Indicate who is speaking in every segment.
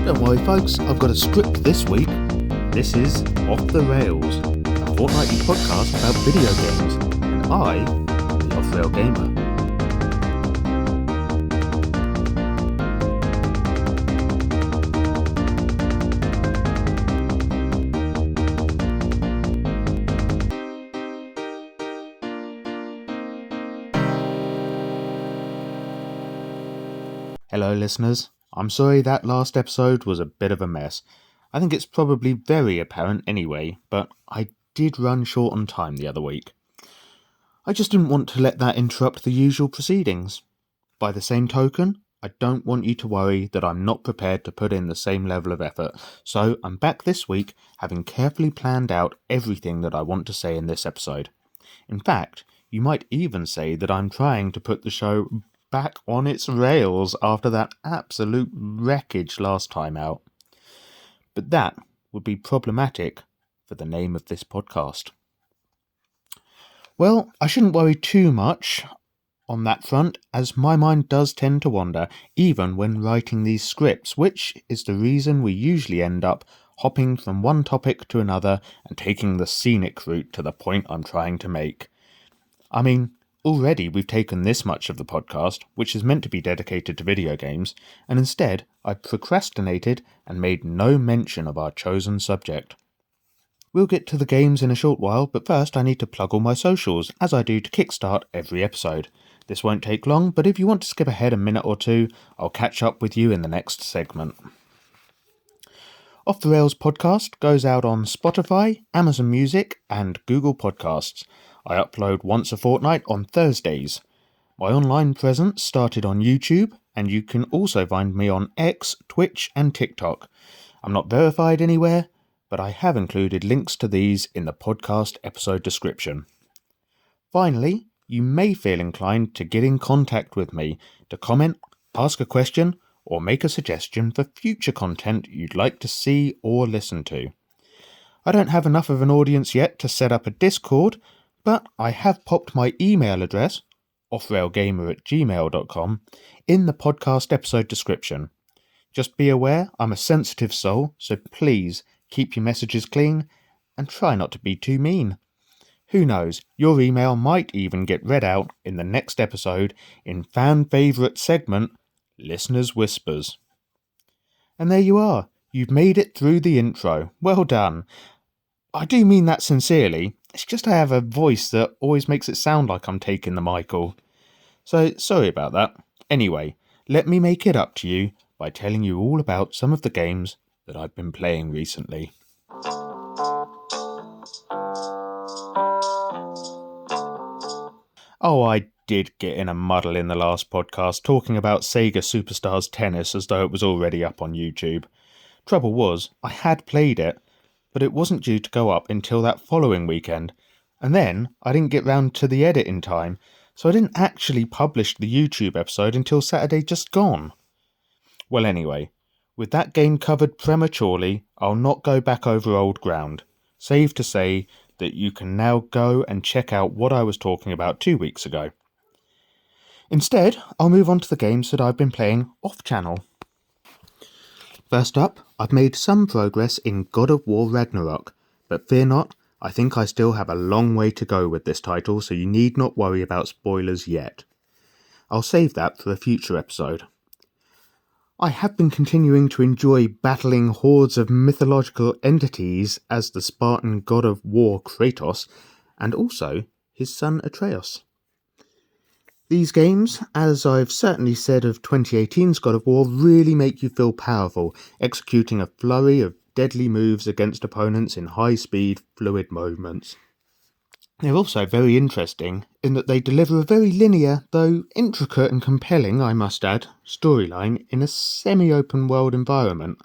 Speaker 1: Don't worry folks, I've got a script this week. This is Off the Rails, a fortnightly podcast about video games, and I am the offrailgamer. Hello listeners, I'm sorry that last episode was a bit of a mess. I think it's probably very apparent anyway, but I did run short on time the other week. I just didn't want to let that interrupt the usual proceedings. By the same token, I don't want you to worry that I'm not prepared to put in the same level of effort, so I'm back this week having carefully planned out everything that I want to say in this episode. In fact, you might even say that I'm trying to put the show back on its rails after that absolute wreckage last time out. But that would be problematic for the name of this podcast. Well, I shouldn't worry too much on that front, as my mind does tend to wander, even when writing these scripts, which is the reason we usually end up hopping from one topic to another and taking the scenic route to the point I'm trying to make. I mean, already we've taken this much of the podcast, which is meant to be dedicated to video games, and instead I procrastinated and made no mention of our chosen subject. We'll get to the games in a short while, but first I need to plug all my socials, as I do to kickstart every episode. This won't take long, but if you want to skip ahead a minute or two, I'll catch up with you in the next segment. Off the Rails podcast goes out on Spotify, Amazon Music, and Google Podcasts. I upload once a fortnight on Thursdays. My online presence started on YouTube, and you can also find me on X, Twitch, and TikTok. I'm not verified anywhere, but I have included links to these in the podcast episode description. Finally, you may feel inclined to get in contact with me to comment, ask a question, or make a suggestion for future content you'd like to see or listen to. I don't have enough of an audience yet to set up a Discord, but I have popped my email address, offrailgamer@gmail.com, in the podcast episode description. Just be aware I'm a sensitive soul, so please keep your messages clean and try not to be too mean. Who knows, your email might even get read out in the next episode in fan favourite segment, Listeners Whispers. And there you are, you've made it through the intro. Well done. I do mean that sincerely. It's just I have a voice that always makes it sound like I'm taking the mic all. So, sorry about that. Anyway, let me make it up to you by telling you all about some of the games that I've been playing recently. Oh, I did get in a muddle in the last podcast talking about Sega Superstars Tennis as though it was already up on YouTube. Trouble was, I had played it, but it wasn't due to go up until that following weekend, and then I didn't get round to the edit in time, so I didn't actually publish the YouTube episode until Saturday just gone. Well anyway, with that game covered prematurely, I'll not go back over old ground, save to say that you can now go and check out what I was talking about 2 weeks ago. Instead, I'll move on to the games that I've been playing off-channel. First up, I've made some progress in God of War Ragnarok, but fear not, I think I still have a long way to go with this title, so you need not worry about spoilers yet. I'll save that for a future episode. I have been continuing to enjoy battling hordes of mythological entities as the Spartan god of war Kratos, and also his son Atreus. These games, as I've certainly said of 2018's God of War, really make you feel powerful, executing a flurry of deadly moves against opponents in high-speed, fluid moments. They're also very interesting in that they deliver a very linear, though intricate and compelling, I must add, storyline in a semi-open world environment.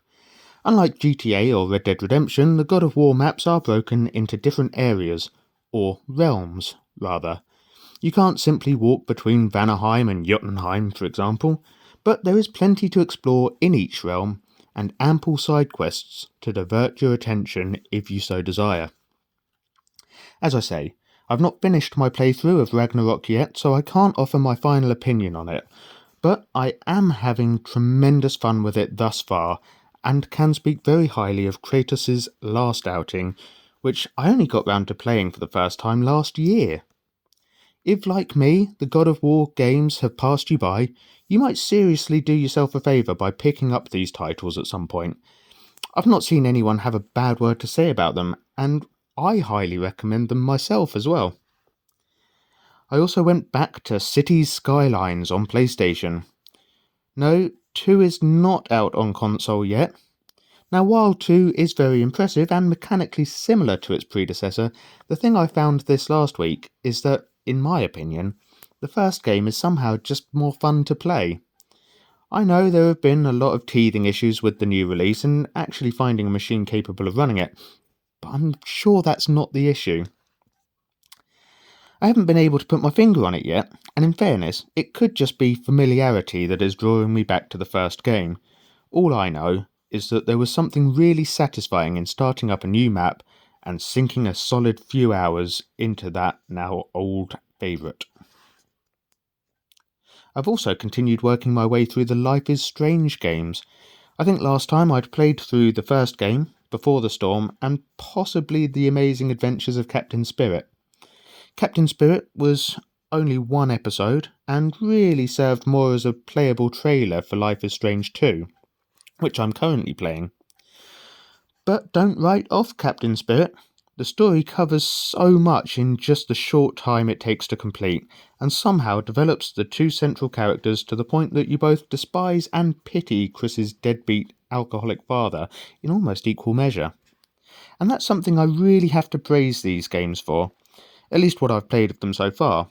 Speaker 1: Unlike GTA or Red Dead Redemption, the God of War maps are broken into different areas, or realms, rather. You can't simply walk between Vanaheim and Jotunheim, for example, but there is plenty to explore in each realm, and ample side quests to divert your attention if you so desire. As I say, I've not finished my playthrough of Ragnarok yet, so I can't offer my final opinion on it, but I am having tremendous fun with it thus far, and can speak very highly of Kratos' last outing, which I only got round to playing for the first time last year. If, like me, the God of War games have passed you by, you might seriously do yourself a favour by picking up these titles at some point. I've not seen anyone have a bad word to say about them, and I highly recommend them myself as well. I also went back to Cities Skylines on PlayStation. No, 2 is not out on console yet. Now, while 2 is very impressive and mechanically similar to its predecessor, the thing I found this last week is that, in my opinion, the first game is somehow just more fun to play. I know there have been a lot of teething issues with the new release and actually finding a machine capable of running it, but I'm sure that's not the issue. I haven't been able to put my finger on it yet, and in fairness, it could just be familiarity that is drawing me back to the first game. All I know is that there was something really satisfying in starting up a new map and sinking a solid few hours into that now old favourite. I've also continued working my way through the Life is Strange games. I think last time I'd played through the first game, Before the Storm, and possibly The Amazing Adventures of Captain Spirit. Captain Spirit was only one episode, and really served more as a playable trailer for Life is Strange 2, which I'm currently playing. But don't write off Captain Spirit. The story covers so much in just the short time it takes to complete, and somehow develops the two central characters to the point that you both despise and pity Chris's deadbeat alcoholic father in almost equal measure. And that's something I really have to praise these games for, at least what I've played of them so far.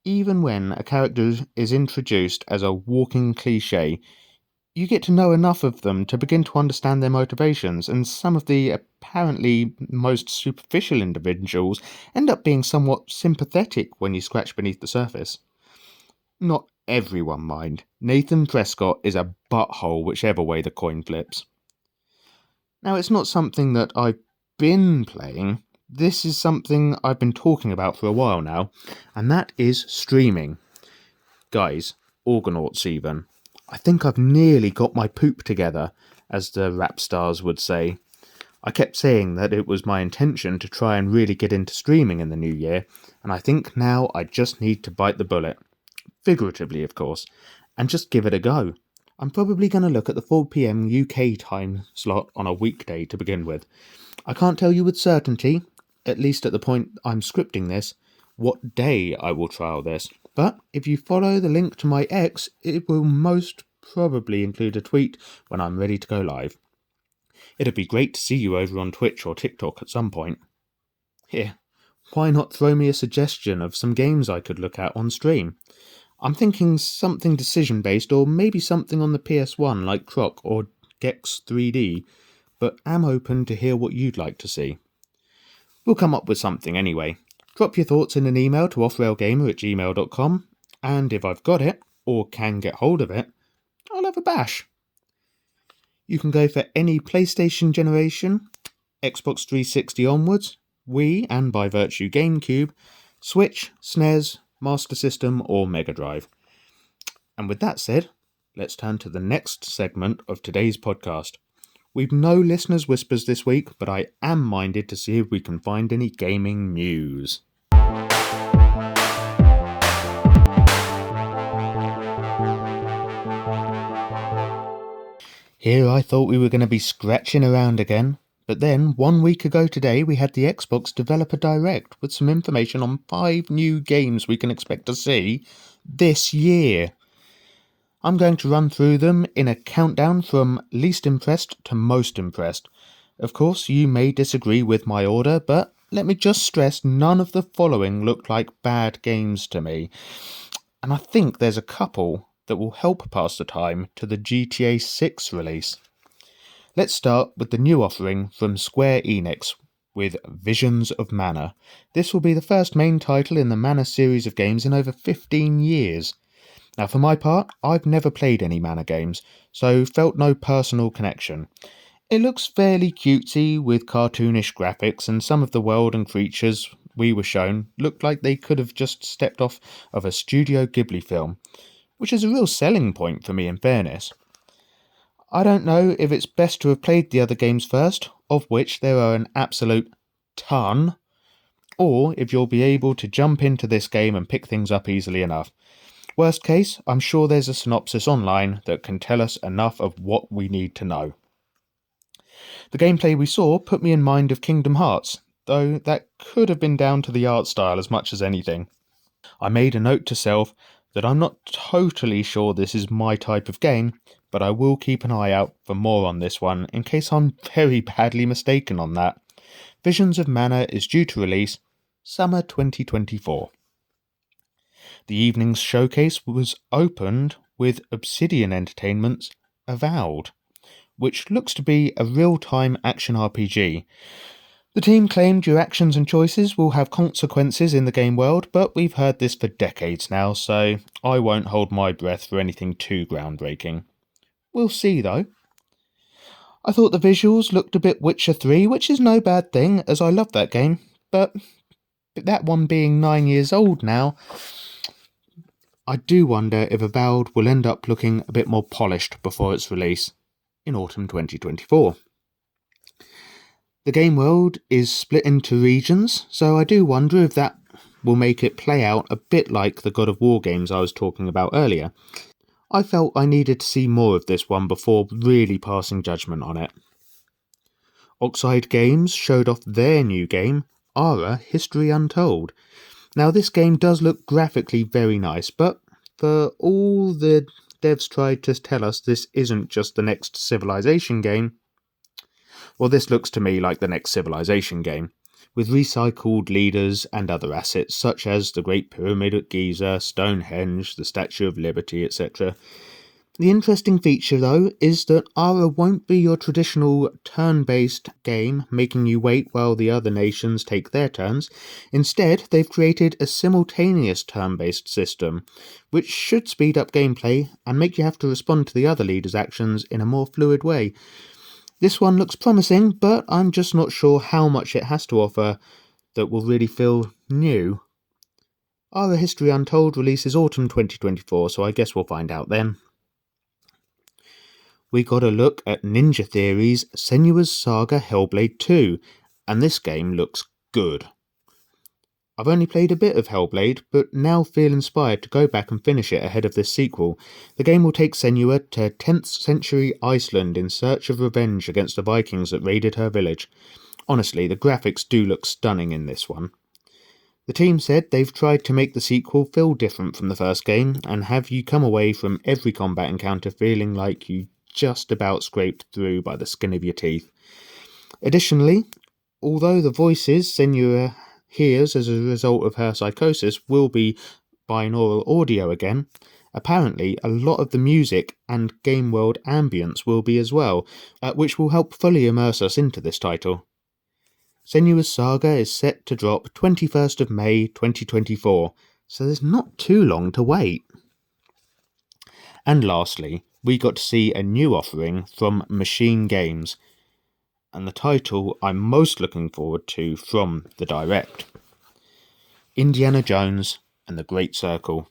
Speaker 1: Even when a character is introduced as a walking cliché, you get to know enough of them to begin to understand their motivations, and some of the apparently most superficial individuals end up being somewhat sympathetic when you scratch beneath the surface. Not everyone, mind. Nathan Prescott is a butthole whichever way the coin flips. Now, it's not something that I've been playing. This is something I've been talking about for a while now, and that is streaming. Guys, Organauts even. I think I've nearly got my poop together, as the rap stars would say. I kept saying that it was my intention to try and really get into streaming in the new year, and I think now I just need to bite the bullet. Figuratively, of course, and just give it a go. I'm probably going to look at the 4 PM UK time slot on a weekday to begin with. I can't tell you with certainty, at least at the point I'm scripting this, what day I will trial this. But if you follow the link to my X, it will most probably include a tweet when I'm ready to go live. It'd be great to see you over on Twitch or TikTok at some point. Here, why not throw me a suggestion of some games I could look at on stream? I'm thinking something decision-based, or maybe something on the PS1 like Croc or Gex 3D, but am open to hear what you'd like to see. We'll come up with something anyway. Drop your thoughts in an email to offrailgamer@gmail.com, and if I've got it, or can get hold of it, I'll have a bash. You can go for any PlayStation generation, Xbox 360 onwards, Wii and by virtue GameCube, Switch, SNES, Master System or Mega Drive. And with that said, let's turn to the next segment of today's podcast. We've no listeners' whispers this week, but I am minded to see if we can find any gaming news. Here I thought we were going to be scratching around again, but then 1 week ago today we had the Xbox Developer Direct with some information on 5 new games we can expect to see this year. I'm going to run through them in a countdown from least impressed to most impressed. Of course, you may disagree with my order, but let me just stress none of the following look like bad games to me. And I think there's a couple that will help pass the time to the GTA 6 release. Let's start with the new offering from Square Enix with Visions of Mana. This will be the first main title in the Mana series of games in over 15 years. Now, for my part, I've never played any Mana games, so felt no personal connection. It looks fairly cutesy with cartoonish graphics, and some of the world and creatures we were shown looked like they could have just stepped off of a Studio Ghibli film, which is a real selling point for me in fairness. I don't know if it's best to have played the other games first, of which there are an absolute ton, or if you'll be able to jump into this game and pick things up easily enough. Worst case, I'm sure there's a synopsis online that can tell us enough of what we need to know. The gameplay we saw put me in mind of Kingdom Hearts, though that could have been down to the art style as much as anything. I made a note to self that I'm not totally sure this is my type of game, but I will keep an eye out for more on this one in case I'm very badly mistaken on that. Visions of Mana is due to release summer 2024. The evening's showcase was opened with Obsidian Entertainment's Avowed, which looks to be a real-time action RPG. The team claimed your actions and choices will have consequences in the game world, but we've heard this for decades now, so I won't hold my breath for anything too groundbreaking. We'll see though. I thought the visuals looked a bit Witcher 3, which is no bad thing, as I love that game, but that one being 9 years old now, I do wonder if Avowed will end up looking a bit more polished before its release in autumn 2024. The game world is split into regions, so I do wonder if that will make it play out a bit like the God of War games I was talking about earlier. I felt I needed to see more of this one before really passing judgment on it. Oxide Games showed off their new game, Ara History Untold. Now this game does look graphically very nice, but for all the devs tried to tell us this isn't just the next Civilization game, well, this looks to me like the next Civilization game, with recycled leaders and other assets such as the Great Pyramid at Giza, Stonehenge, the Statue of Liberty, etc. The interesting feature, though, is that Ara won't be your traditional turn-based game, making you wait while the other nations take their turns. Instead, they've created a simultaneous turn-based system, which should speed up gameplay and make you have to respond to the other leaders' actions in a more fluid way. This one looks promising, but I'm just not sure how much it has to offer that will really feel new. Ara History Untold releases autumn 2024, so I guess we'll find out then. We got a look at Ninja Theory's Senua's Saga Hellblade 2, and this game looks good. I've only played a bit of Hellblade, but now feel inspired to go back and finish it ahead of this sequel. The game will take Senua to 10th century Iceland in search of revenge against the Vikings that raided her village. Honestly, the graphics do look stunning in this one. The team said they've tried to make the sequel feel different from the first game, and have you come away from every combat encounter feeling like you just about scraped through by the skin of your teeth. Additionally, although the voices Senua hears as a result of her psychosis will be binaural audio again, apparently a lot of the music and game world ambience will be as well, which will help fully immerse us into this title. Senua's Saga is set to drop 21st of May 2024, so there's not too long to wait. And lastly, we got to see a new offering from Machine Games, and the title I'm most looking forward to from the Direct. Indiana Jones and the Great Circle.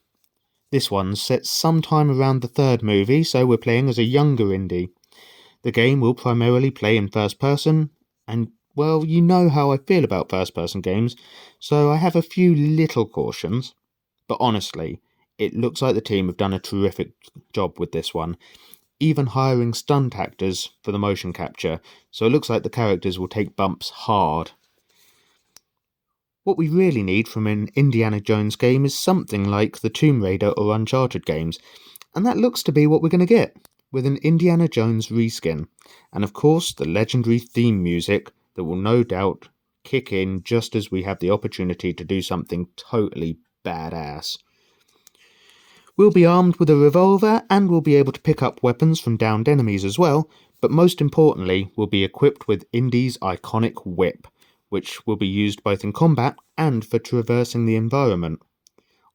Speaker 1: This one's set sometime around the third movie, so we're playing as a younger Indy. The game will primarily play in first person, and well, you know how I feel about first person games, so I have a few little cautions. But honestly, it looks like the team have done a terrific job with this one, even hiring stunt actors for the motion capture, so it looks like the characters will take bumps hard. What we really need from an Indiana Jones game is something like the Tomb Raider or Uncharted games, and that looks to be what we're going to get, with an Indiana Jones reskin, and of course the legendary theme music that will no doubt kick in just as we have the opportunity to do something totally badass. We'll be armed with a revolver and we'll be able to pick up weapons from downed enemies as well, but most importantly, we'll be equipped with Indy's iconic whip, which will be used both in combat and for traversing the environment.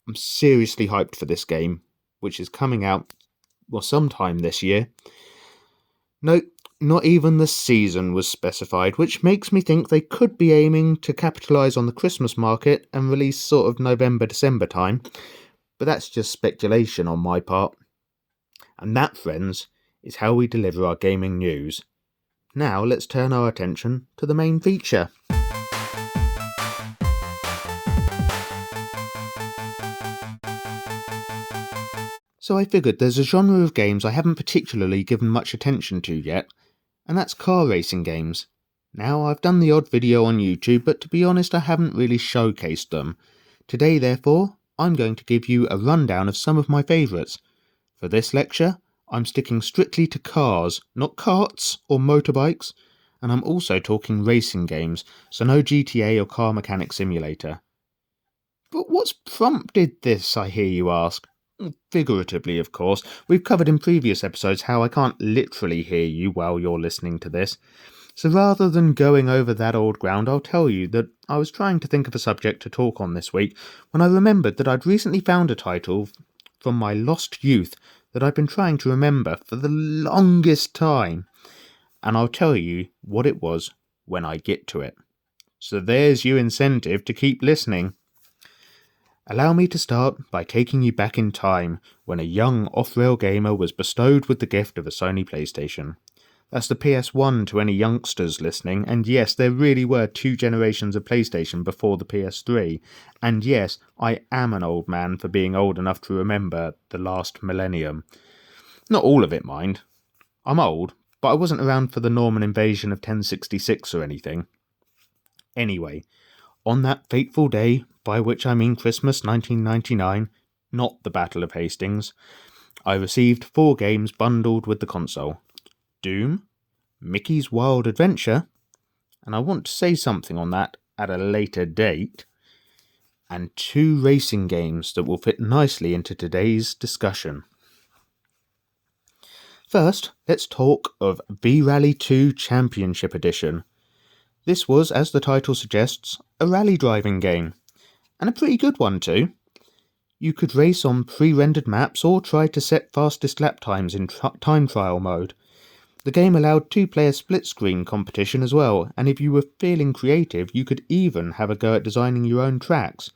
Speaker 1: I'm seriously hyped for this game, which is coming out sometime this year. Note, not even the season was specified, which makes me think they could be aiming to capitalise on the Christmas market and release sort of November-December time. But that's just speculation on my part. And that, friends, is how we deliver our gaming news. Now let's turn our attention to the main feature. So I figured there's a genre of games I haven't particularly given much attention to yet, and that's car racing games. Now, I've done the odd video on YouTube, but to be honest, I haven't really showcased them. Today, therefore, I'm going to give you a rundown of some of my favourites. For this lecture, I'm sticking strictly to cars, not karts or motorbikes, and I'm also talking racing games, so no GTA or Car Mechanic Simulator. But what's prompted this, I hear you ask? Figuratively, of course. We've covered in previous episodes how I can't literally hear you while you're listening to this. So rather than going over that old ground, I'll tell you that I was trying to think of a subject to talk on this week when I remembered that I'd recently found a title from my lost youth that I've been trying to remember for the longest time. And I'll tell you what it was when I get to it. So there's your incentive to keep listening. Allow me to start by taking you back in time when a young off-rail gamer was bestowed with the gift of a Sony PlayStation. That's the PS1 to any youngsters listening, and yes, there really were 2 generations of PlayStation before the PS3, and yes, I am an old man for being old enough to remember the last millennium. Not all of it, mind. I'm old, but I wasn't around for the Norman invasion of 1066 or anything. Anyway, on that fateful day, by which I mean Christmas 1999, not the Battle of Hastings, I received 4 games bundled with the console. Doom, Mickey's Wild Adventure, and I want to say something on that at a later date, and 2 racing games that will fit nicely into today's discussion. First, let's talk of V-Rally 2 Championship Edition. This was, as the title suggests, a rally driving game, and a pretty good one too. You could race on pre-rendered maps or try to set fastest lap times in time trial mode. The game allowed 2-player split-screen competition as well, and if you were feeling creative, you could even have a go at designing your own tracks.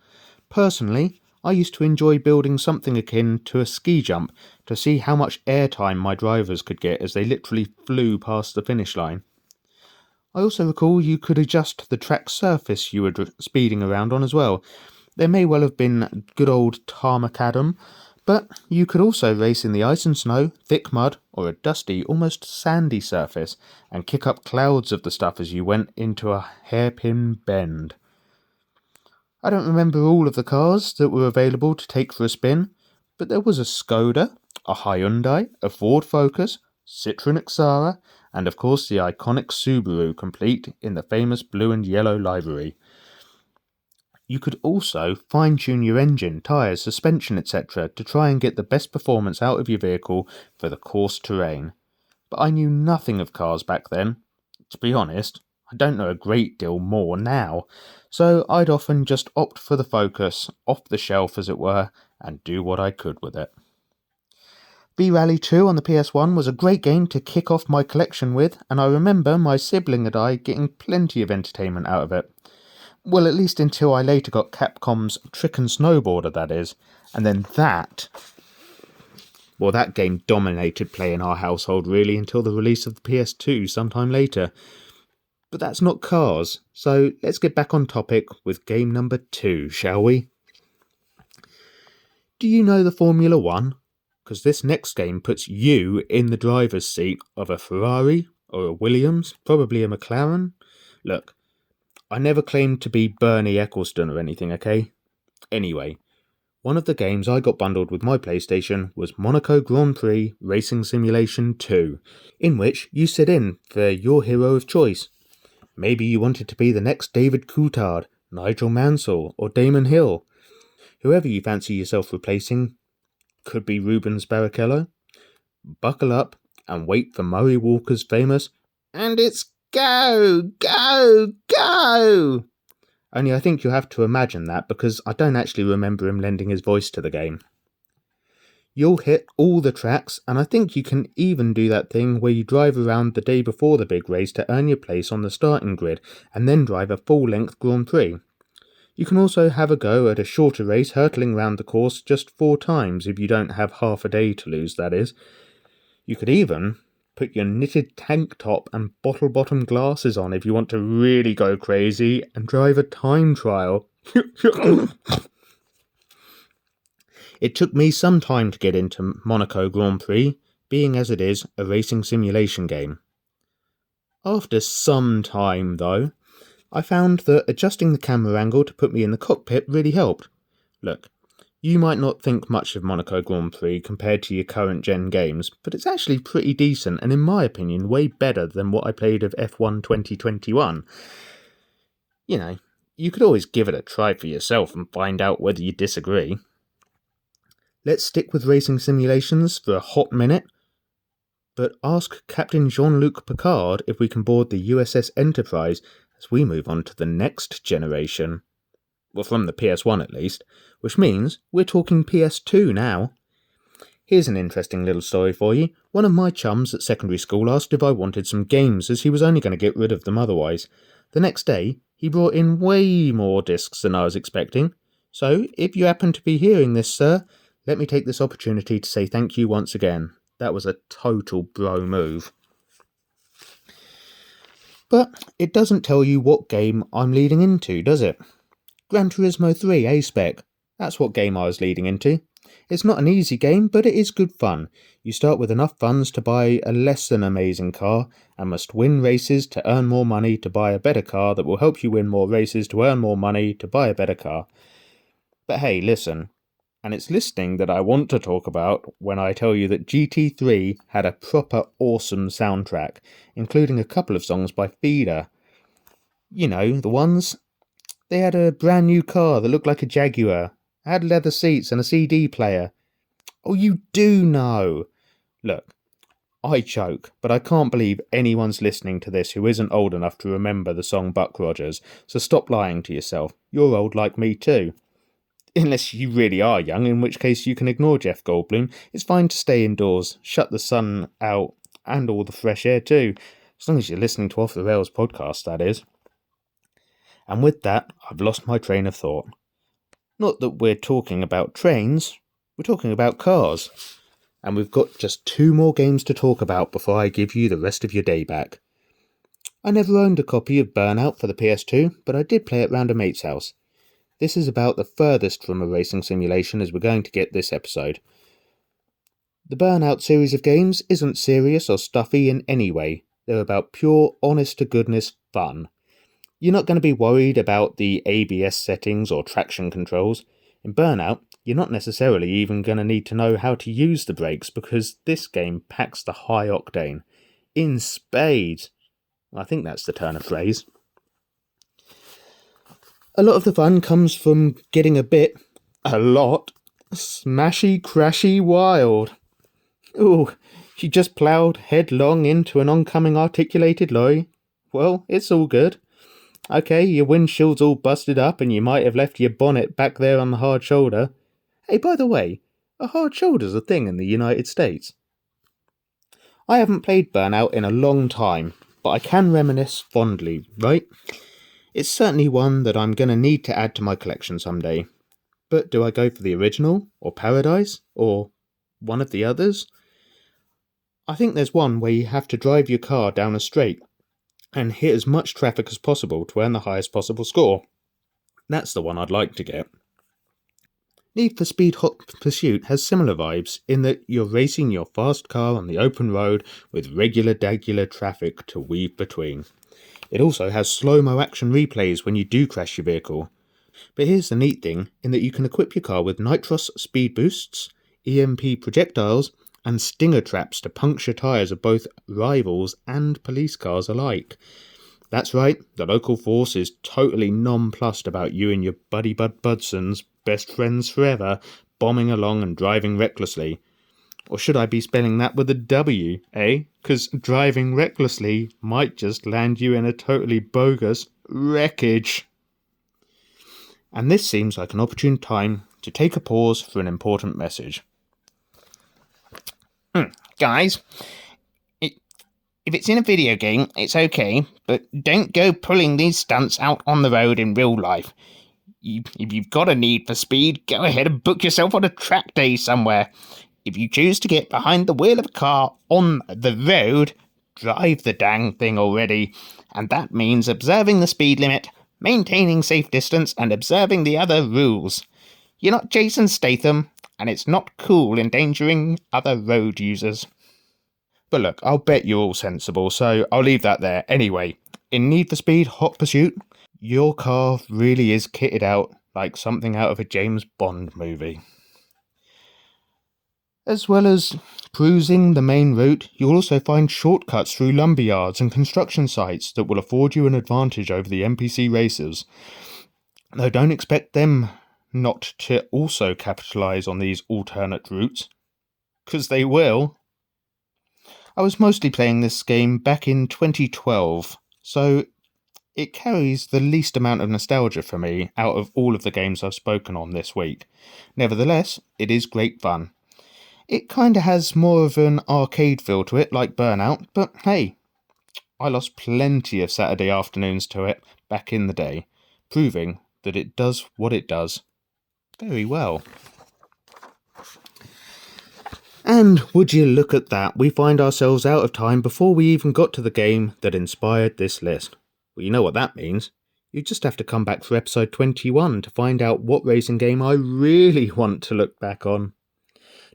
Speaker 1: Personally, I used to enjoy building something akin to a ski jump to see how much airtime my drivers could get as they literally flew past the finish line. I also recall you could adjust the track surface you were speeding around on as well. There may well have been good old tarmacadam, but you could also race in the ice and snow, thick mud, or a dusty, almost sandy surface, and kick up clouds of the stuff as you went into a hairpin bend. I don't remember all of the cars that were available to take for a spin, but there was a Skoda, a Hyundai, a Ford Focus, Citroen Xara, and of course the iconic Subaru, complete in the famous blue and yellow livery. You could also fine-tune your engine, tyres, suspension, etc. to try and get the best performance out of your vehicle for the course terrain. But I knew nothing of cars back then. To be honest, I don't know a great deal more now, so I'd often just opt for the Focus, off the shelf as it were, and do what I could with it. V-Rally 2 on the PS1 was a great game to kick off my collection with, and I remember my sibling and I getting plenty of entertainment out of it. Well, at least until I later got Capcom's Trick and Snowboarder, that is, and then that game dominated play in our household really until the release of the PS2 sometime later. But that's not cars, so let's get back on topic with game number 2, shall we? Do you know the Formula 1? Because this next game puts you in the driver's seat of a Ferrari or a Williams, probably a McLaren. Look, I never claimed to be Bernie Eccleston or anything, okay? Anyway, one of the games I got bundled with my PlayStation was Monaco Grand Prix Racing Simulation 2, in which you sit in for your hero of choice. Maybe you wanted to be the next David Coulthard, Nigel Mansell, or Damon Hill. Whoever you fancy yourself replacing, could be Rubens Barrichello. Buckle up and wait for Murray Walker's famous "And it's go, go, go!" Only I think you'll have to imagine that because I don't actually remember him lending his voice to the game. You'll hit all the tracks, and I think you can even do that thing where you drive around the day before the big race to earn your place on the starting grid and then drive a full-length Grand Prix. You can also have a go at a shorter race hurtling round the course just 4 times if you don't have half a day to lose, that is. You could even put your knitted tank top and bottle-bottom glasses on if you want to really go crazy and drive a time trial. It took me some time to get into Monaco Grand Prix, being as it is a racing simulation game. After some time, though, I found that adjusting the camera angle to put me in the cockpit really helped. Look, you might not think much of Monaco Grand Prix compared to your current gen games, but it's actually pretty decent and in my opinion way better than what I played of F1 2021. You know, you could always give it a try for yourself and find out whether you disagree. Let's stick with racing simulations for a hot minute, but ask Captain Jean-Luc Picard if we can board the USS Enterprise as we move on to the next generation. Well, from the PS1 at least, which means we're talking PS2 now. Here's an interesting little story for you. One of my chums at secondary school asked if I wanted some games, as he was only going to get rid of them otherwise. The next day, he brought in way more discs than I was expecting. So, if you happen to be hearing this, sir, let me take this opportunity to say thank you once again. That was a total bro move. But it doesn't tell you what game I'm leading into, does it? Gran Turismo 3 A-Spec. That's what game I was leading into. It's not an easy game, but it is good fun. You start with enough funds to buy a less than amazing car, and must win races to earn more money to buy a better car that will help you win more races to earn more money to buy a better car. But hey, listen. And it's listening that I want to talk about when I tell you that GT3 had a proper awesome soundtrack, including a couple of songs by Feeder. You know, the ones. They had a brand new car that looked like a Jaguar, had leather seats and a CD player. Oh, you do know. Look, I joke, but I can't believe anyone's listening to this who isn't old enough to remember the song Buck Rogers, so stop lying to yourself. You're old like me too. Unless you really are young, in which case you can ignore Jeff Goldblum. It's fine to stay indoors, shut the sun out, and all the fresh air too. As long as you're listening to Off the Rails podcast, that is. And with that, I've lost my train of thought. Not that we're talking about trains, we're talking about cars. And we've got just 2 more games to talk about before I give you the rest of your day back. I never owned a copy of Burnout for the PS2, but I did play it round a mate's house. This is about the furthest from a racing simulation as we're going to get this episode. The Burnout series of games isn't serious or stuffy in any way. They're about pure, honest-to-goodness fun. You're not going to be worried about the ABS settings or traction controls. In Burnout, you're not necessarily even going to need to know how to use the brakes because this game packs the high octane. In spades. I think that's the turn of phrase. A lot of the fun comes from getting a lot, smashy, crashy wild. Ooh, you just ploughed headlong into an oncoming articulated lorry. Well, it's all good. Okay, your windshield's all busted up and you might have left your bonnet back there on the hard shoulder. Hey, by the way, a hard shoulder's a thing in the United States. I haven't played Burnout in a long time, but I can reminisce fondly, right? It's certainly one that I'm going to need to add to my collection someday. But do I go for the original, or Paradise, or one of the others? I think there's one where you have to drive your car down a straight and hit as much traffic as possible to earn the highest possible score. That's the one I'd like to get. Need for Speed Hot Pursuit has similar vibes in that you're racing your fast car on the open road with regular traffic to weave between. It also has slow-mo action replays when you do crash your vehicle. But here's the neat thing, in that you can equip your car with nitros speed boosts, EMP projectiles, and stinger traps to puncture tyres of both rivals and police cars alike. That's right, the local force is totally nonplussed about you and your buddy Bud Budson's best friends forever, bombing along and driving recklessly. Or should I be spelling that with a W, eh? 'Cause driving recklessly might just land you in a totally bogus wreckage. And this seems like an opportune time to take a pause for an important message.
Speaker 2: Guys, if it's in a video game, it's okay, but don't go pulling these stunts out on the road in real life. If you've got a need for speed, go ahead and book yourself on a track day somewhere. If you choose to get behind the wheel of a car on the road, drive the dang thing already. And that means observing the speed limit, maintaining safe distance, and observing the other rules. You're not Jason Statham, and it's not cool endangering other road users.
Speaker 1: But look, I'll bet you're all sensible, so I'll leave that there. Anyway, in Need for Speed Hot Pursuit, your car really is kitted out like something out of a James Bond movie. As well as cruising the main route, you'll also find shortcuts through lumberyards and construction sites that will afford you an advantage over the NPC racers. Though don't expect them not to also capitalise on these alternate routes, because they will. I was mostly playing this game back in 2012, so it carries the least amount of nostalgia for me out of all of the games I've spoken on this week. Nevertheless, it is great fun. It kinda has more of an arcade feel to it, like Burnout, but hey, I lost plenty of Saturday afternoons to it back in the day, proving that it does what it does very well. And would you look at that, we find ourselves out of time before we even got to the game that inspired this list. Well, you know what that means. You just have to come back for episode 21 to find out what racing game I really want to look back on.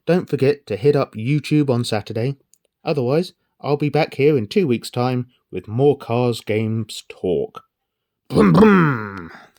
Speaker 1: Don't forget to hit up YouTube on Saturday. Otherwise, I'll be back here in 2 weeks' time with more Cars Games talk. Boom, boom!